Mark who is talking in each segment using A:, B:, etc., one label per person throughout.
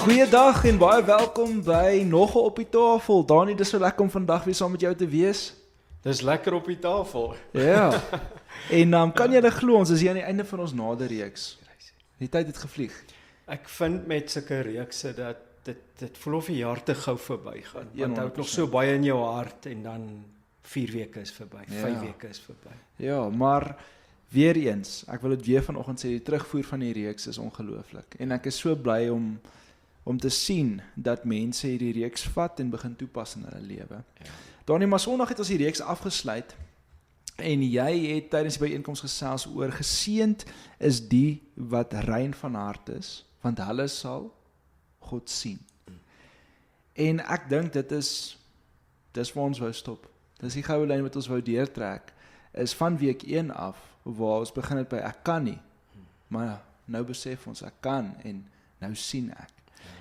A: Goeiedag en baie welkom by nog 'n op die tafel. Dani, dis so lekker om vandag weer saam met jou te wees.
B: Dis lekker op die tafel.
A: Ja. En kan jy dit glo, ons is hier aan die einde van ons naderreeks. Die tyd het gevlieg.
B: Ek vind met sulke reekse dat dit voel of die jaar te gou verbygaan. Want hou nog
A: 100%.
B: so baie in jou hart en dan 4 weke is verby,
A: Ja.
B: 5 weke is verby.
A: Ja, maar weer eens, ek wil dit weer vanoggend sê, die terugvoer van die reeks is ongelooflik. En ek is so bly om te sien dat mense hierdie reeks vat en begin toepas in hulle lewe.
B: Ja.
A: Dani, maar Sondag het ons die reeks afgesluit en jy het tydens die byeenkoms gesels oor geseënd is die wat rein van hart is, want hulle sal God sien. En ek dink dis waar ons wou stop. Dis die goue lyn wat ons wou deurtrek, is van week 1 af, waar ons begin het by ek kan nie, maar nou besef ons ek kan en nou sien ek.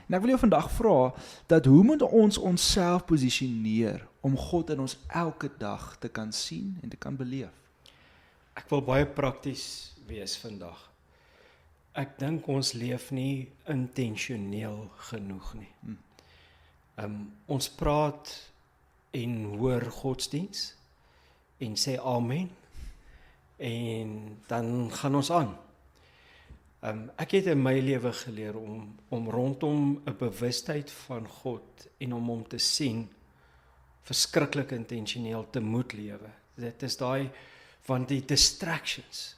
A: En ek wil jou vandag vra, dat hoe moet ons onsself posisioneer om God in ons elke dag te kan sien en te kan beleef?
B: Ek wil baie prakties wees vandag. Ek dink ons leef nie intentioneel genoeg nie. Ons praat en hoor godsdiens en sê amen en dan gaan ons aan. Ek het in my lewe geleer om rondom 'n bewustheid van God en om hom te sien verskriklik intentioneel te moet lewe. Dit is daai, want die distractions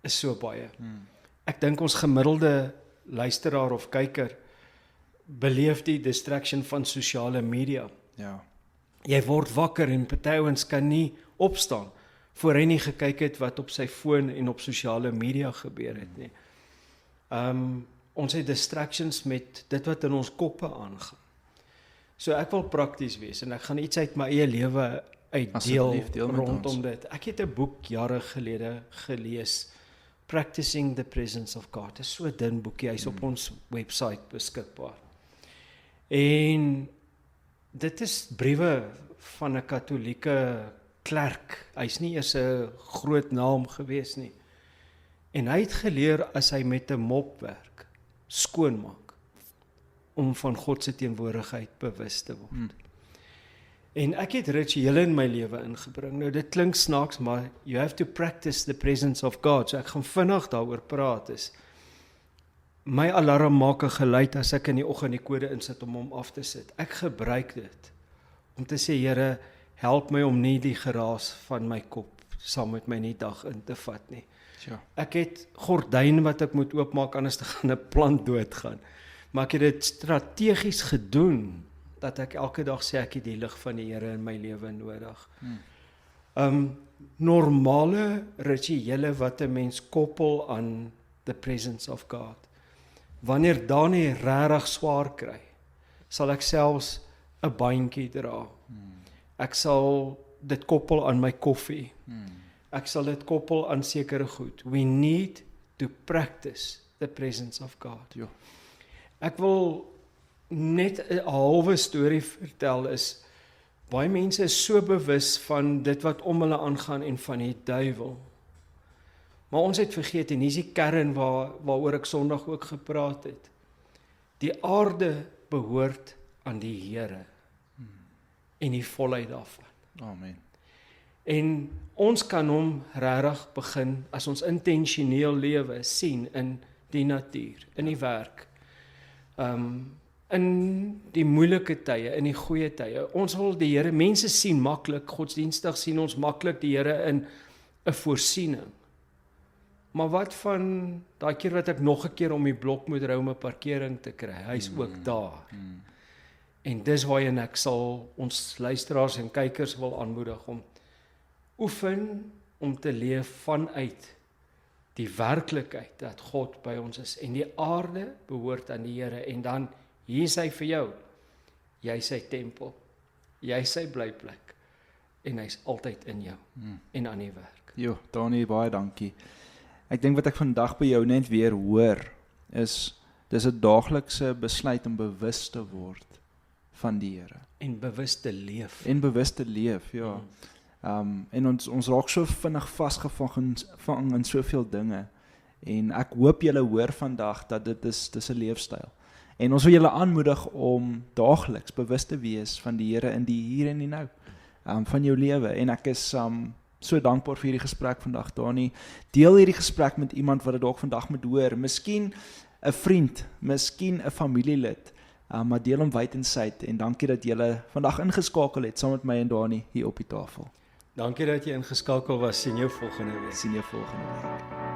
B: is so baie. Ek dink ons gemiddelde luisteraar of kyker beleef die distraction van sosiale media.
A: Ja.
B: Jy word wakker en party ouens kan nie opstaan voor hy nie gekyk het wat op sy foon en op sosiale media gebeur het nie. Ons het distractions met dit wat in ons koppe aangaan. So ek wil prakties wees en ek gaan iets uit my eie lewe uitdeel
A: Asseblief, deel met
B: rondom
A: ons.
B: dit. Ek het 'n boek jare gelede gelees, Practicing the Presence of God. Dit is so 'n dun boekie, hy's op ons website beskikbaar. En dit is briewe van 'n katolieke klerk. Hy's nie eers 'n groot naam gewees nie. En hy het geleer as hy met 'n mop werk, skoonmaak, om van God se teenwoordigheid bewus te word. En ek het rituele in my lewe ingebring. Nou dit klink snaaks, maar you have to practice the presence of God. So ek gaan vinnig daaroor praat is. My alarm maak 'n geluid as ek in die oggend die kode insit om hom af te sit. Ek gebruik dit om te sê, Here, help my om nie die geraas van my kop saam met my in die dag in te vat nie.
A: Ja.
B: Ek het gordyne wat ek moet oopmaak, anders te gaan 'n plant doodgaan. Maar ek het dit strategies gedoen, dat ek elke dag sê ek het die lig van die Here in my lewe nodig. Normale rituele wat 'n mens koppel aan the presence of God. Wanneer Dani regtig swaar kry, sal ek selfs 'n bandjie dra. Ek sal dit koppel aan my koffie. Ek sal dit koppel aan sekere goed. We need to practice the presence of God.
A: Ja.
B: Ek wil net 'n halwe storie vertel is, baie mense is so bewus van dit wat om hulle aangaan en van die duiwel. Maar ons het vergeet, en hier is die kern waaroor ek Sondag ook gepraat het. Die aarde behoort aan die Here en die volheid daarvan.
A: Amen.
B: En ons kan hom regtig begin, as ons intentioneel lewe, sien in die natuur, in die werk, in die moeilike tye, in die goeie tye. Ons wil die Here, mense sien maklik, godsdienstig sien ons maklik die Here in 'n voorsiening. Maar wat van daai keer wat ek nog 'n keer om die blok moet ry om 'n parkering te kry? Hy's ook daar. En dis waarheen ek sal ons luisteraars en kykers wil aanmoedig om oefen om te leef vanuit die werklikheid dat God by ons is en die aarde behoort aan die Here, en dan hier is hy vir jou. Jy is sy tempel. Jy is sy blyplek en hy's altyd in jou en aan die werk.
A: Jo, Dani, baie dankie. Ek dink wat ek vandag by jou net weer hoor is dis 'n daaglikse besluit om bewus te word van die Here
B: En bewus te leef.
A: en bewus te leef, ja. En ons raak so vinnig vasgevang in soveel dinge. En ek hoop julle hoor vandag dat dis 'n leefstyl. En ons wil julle aanmoedig om daagliks bewus te wees van die Here in die hier en die nou, van jou lewe. En ek is so dankbaar vir hierdie gesprek vandag, Dani. Deel hierdie gesprek met iemand wat dit dalk vandag moet hoor. Miskien 'n vriend, miskien 'n familielid, maar deel hom wyd en suid. En dankie dat julle vandag ingeskakel het saam met my en Dani hier op die tafel.
B: Dankie dat jy ingeskakel was. Sien jou volgende week.
A: Sien jou volgende week.